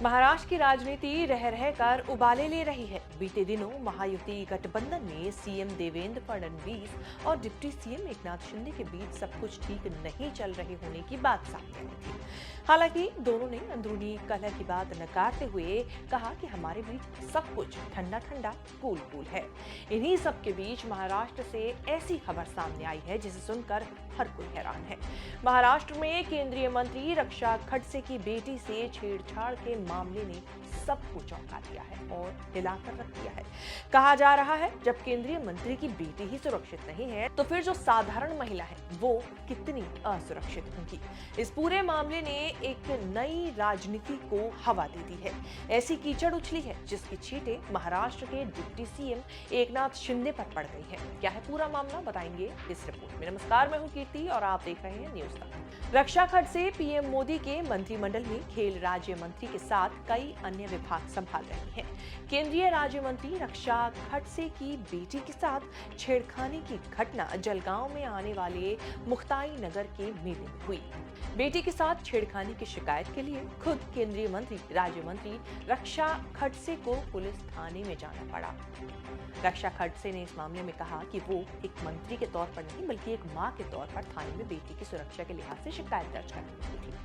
महाराष्ट्र की राजनीति रह रहकर उबाले ले रही है। बीते दिनों महायुति गठबंधन में सीएम देवेंद्र फडणवीस और डिप्टी सीएम एकनाथ शिंदे के बीच सब कुछ ठीक नहीं चल रहे होने की बात सामने आई थी। हालांकि दोनों ने अंदरूनी कलह की बात नकारते हुए कहा कि हमारे बीच सब कुछ ठंडा ठंडा कूल कूल है। इन्हीं सब के बीच महाराष्ट्र से ऐसी खबर सामने आई है जिसे सुनकर हर कोई हैरान है। महाराष्ट्र में केंद्रीय मंत्री रक्षा खडसे की बेटी से छेड़छाड़ के मामले ने सबको चौंका दिया है और हिलाकर रख दिया है। कहा जा रहा है जब केंद्रीय मंत्री की बेटी ही सुरक्षित नहीं है तो फिर जो साधारण महिला है वो कितनी असुरक्षित होगी। इस पूरे मामले ने एक नई राजनीति को हवा दे दी है। ऐसी कीचड़ उछली है जिसकी छींटे महाराष्ट्र के डिप्टी सीएम एकनाथ शिंदे पर पड़ गई है। क्या है पूरा मामला, बताएंगे इस रिपोर्ट में। नमस्कार, मैं हूं कीर्ति और आप देख रहे हैं न्यूज़ तक। रक्षा खडसे पीएम मोदी के मंत्रिमंडल में खेल राज्य मंत्री के साथ कई अन्य विभाग संभाल रही हैं। केंद्रीय राज्य मंत्री रक्षा खडसे की बेटी के साथ छेड़खानी की घटना जलगांव में आने वाले मुक्ताई नगर के मेले में हुई। बेटी के साथ छेड़खानी की शिकायत के लिए खुद केंद्रीय मंत्री राज्य मंत्री रक्षा खडसे को पुलिस थाने में जाना पड़ा। रक्षा खडसे ने इस मामले में कहा कि वो एक मंत्री के तौर पर नहीं बल्कि एक मां के तौर पर थाने में बेटी की सुरक्षा के लिहाज से शिकायत दर्ज करनी थी।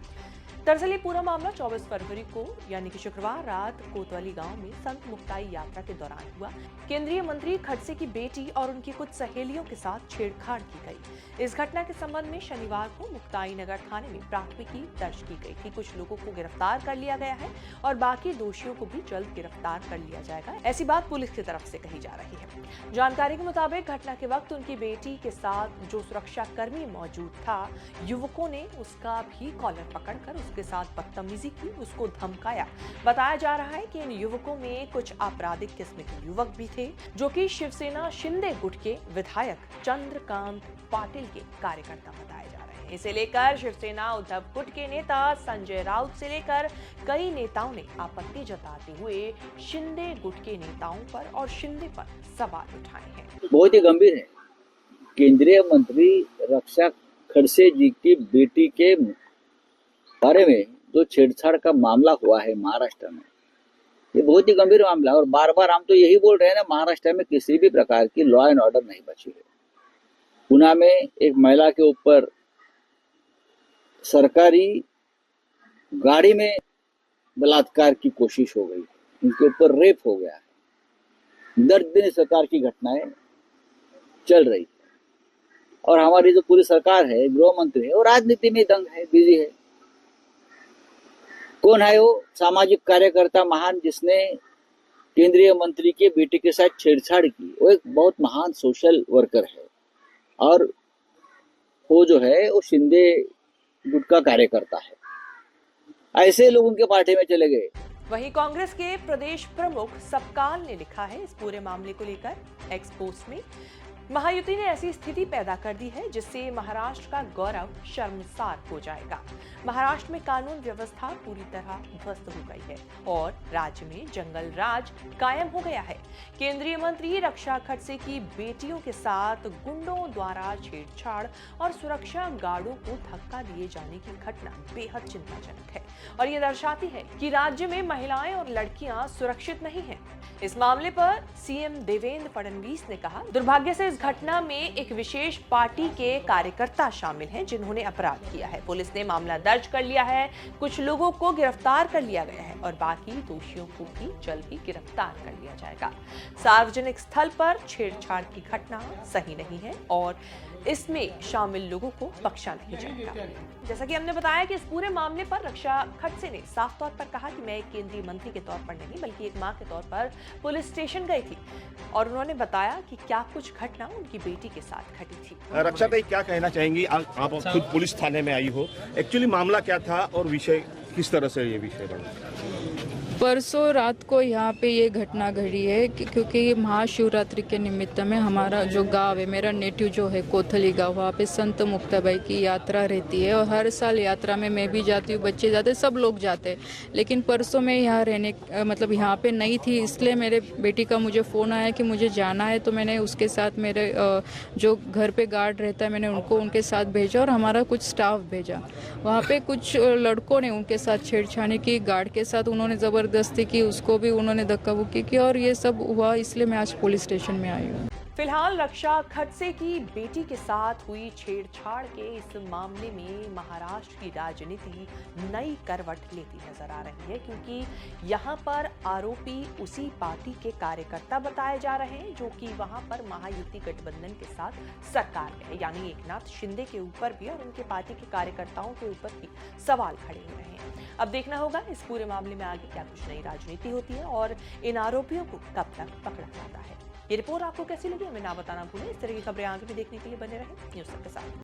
दरअसल ये पूरा मामला 24 फरवरी को यानी कि शुक्रवार रात कोतवाली गांव में संत मुक्ताई यात्रा के दौरान हुआ। केंद्रीय मंत्री खडसे की बेटी और उनकी कुछ सहेलियों के साथ छेड़छाड़ की गई। इस घटना के संबंध में शनिवार को मुक्ताई नगर थाने में प्राथमिकी दर्ज की गई थी। कुछ लोगों को गिरफ्तार कर लिया गया है और बाकी दोषियों को भी जल्द गिरफ्तार कर लिया जाएगा, ऐसी बात पुलिस की तरफ से कही जा रही है। जानकारी के मुताबिक घटना के वक्त उनकी बेटी के साथ जो सुरक्षा कर्मी मौजूद था, युवकों ने उसका भी कॉलर पकड़कर उसके साथ बदतमीजी की, उसको धमकाया। बताया जा रहा है कि इन युवकों में कुछ आपराधिक किस्म के युवक भी थे जो कि शिवसेना शिंदे गुट के विधायक चंद्रकांत पाटिल के कार्यकर्ता बताए जा रहे हैं। इसे लेकर शिवसेना उद्धव गुट के नेता संजय राउत से लेकर कई नेताओं ने आपत्ति जताते हुए शिंदे गुट के नेताओं पर और शिंदे पर सवाल उठाए हैं। बहुत ही गंभीर है। केंद्रीय मंत्री रक्षा खडसे जी की बेटी के बारे में जो छेड़छाड़ का मामला हुआ है महाराष्ट्र में, ये बहुत ही गंभीर मामला है और बार बार हम तो यही बोल रहे हैं ना, महाराष्ट्र में किसी भी प्रकार की लॉ एंड ऑर्डर नहीं बची है। पुणे में एक महिला के ऊपर सरकारी गाड़ी में बलात्कार की कोशिश हो गई, उनके ऊपर रेप हो गया है। दर्दनाक सरकार की घटनाएं चल रही है और हमारी जो पूरी सरकार है, गृह मंत्री है, वो राजनीति में दंग है, बिजी है। कौन है वो सामाजिक कार्यकर्ता महान जिसने केंद्रीय मंत्री के बेटे के साथ छेड़छाड़ की? वो एक बहुत महान सोशल वर्कर है और वो जो है वो शिंदे गुट का कार्यकर्ता है। ऐसे लोग उनके पार्टी में चले गए। वहीं कांग्रेस के प्रदेश प्रमुख सबकाल ने लिखा है इस पूरे मामले को लेकर एक्स पोस्ट में, महायुति ने ऐसी स्थिति पैदा कर दी है जिससे महाराष्ट्र का गौरव शर्मसार हो जाएगा। महाराष्ट्र में कानून व्यवस्था पूरी तरह ध्वस्त हो गई है और राज्य में जंगल राज कायम हो गया है। केंद्रीय मंत्री रक्षा खडसे की बेटियों के साथ गुंडों द्वारा छेड़छाड़ और सुरक्षा गार्डों को धक्का दिए जाने की घटना बेहद चिंताजनक है और ये दर्शाती है कि राज्य में महिलाएं और लड़कियां सुरक्षित नहीं हैं। इस मामले पर सीएम देवेंद्र फडणवीस ने कहा, दुर्भाग्य से इस घटना में एक विशेष पार्टी के कार्यकर्ता शामिल हैं जिन्होंने अपराध किया है। पुलिस ने मामला दर्ज कर लिया है, कुछ लोगों को गिरफ्तार कर लिया गया है और बाकी दोषियों को भी जल्द ही गिरफ्तार कर लिया जाएगा। सार्वजनिक स्थल पर छेड़छाड़ की घटना सही नहीं है और इसमें शामिल लोगों को बख्शा नहीं जाएगा। जैसा कि हमने बताया कि इस पूरे मामले पर रक्षा खडसे ने साफ तौर पर कहा कि मैं एक केंद्रीय मंत्री के तौर पर नहीं बल्कि एक मां के तौर पर पुलिस स्टेशन गई थी और उन्होंने बताया कि क्या कुछ घटना उनकी बेटी के साथ घटी थी। रक्षा भाई क्या कहना चाहेंगी? आप खुद पुलिस थाने में आई हो, एक्चुअली मामला क्या था और विषय किस तरह से ये विषय बना? परसों रात को यहाँ पे ये घटना घड़ी है क्योंकि महाशिवरात्रि के निमित्त में हमारा जो गांव है, मेरा नेटिव जो है कोथली गांव, वहाँ पे संत मुक्ताबाई की यात्रा रहती है और हर साल यात्रा में मैं भी जाती हूँ, बच्चे जाते हैं, सब लोग जाते हैं। लेकिन परसों मैं यहाँ रहने मतलब यहाँ पे नहीं थी, इसलिए मेरे बेटी का मुझे फ़ोन आया कि मुझे जाना है, तो मैंने उसके साथ मेरे जो घर पे गार्ड रहता है मैंने उनको उनके साथ भेजा और हमारा कुछ स्टाफ भेजा। वहाँ पे कुछ लड़कों ने उनके साथ छेड़छाड़ी की, गार्ड के साथ उन्होंने ज़बरदस्ती की, उसको भी उन्होंने धक्का मुक्की की और ये सब हुआ, इसलिए मैं आज पुलिस स्टेशन में आई हूँ। फिलहाल रक्षा खड़से की बेटी के साथ हुई छेड़छाड़ के इस मामले में महाराष्ट्र की राजनीति नई करवट लेती नजर आ रही है, क्योंकि यहां पर आरोपी उसी पार्टी के कार्यकर्ता बताए जा रहे हैं जो कि वहां पर महायुति गठबंधन के साथ सरकार में है, यानी एकनाथ शिंदे के ऊपर भी और उनके पार्टी के कार्यकर्ताओं के ऊपर भी सवाल खड़े हो रहे हैं। अब देखना होगा इस पूरे मामले में आगे क्या कुछ नई राजनीति होती है और इन आरोपियों को कब तक पकड़ा जाता है। ये रिपोर्ट आपको कैसी लगी हमें ना बताना भूलें। इस तरह की खबरें आगे भी देखने के लिए बने रहें न्यूज़ तक के साथ।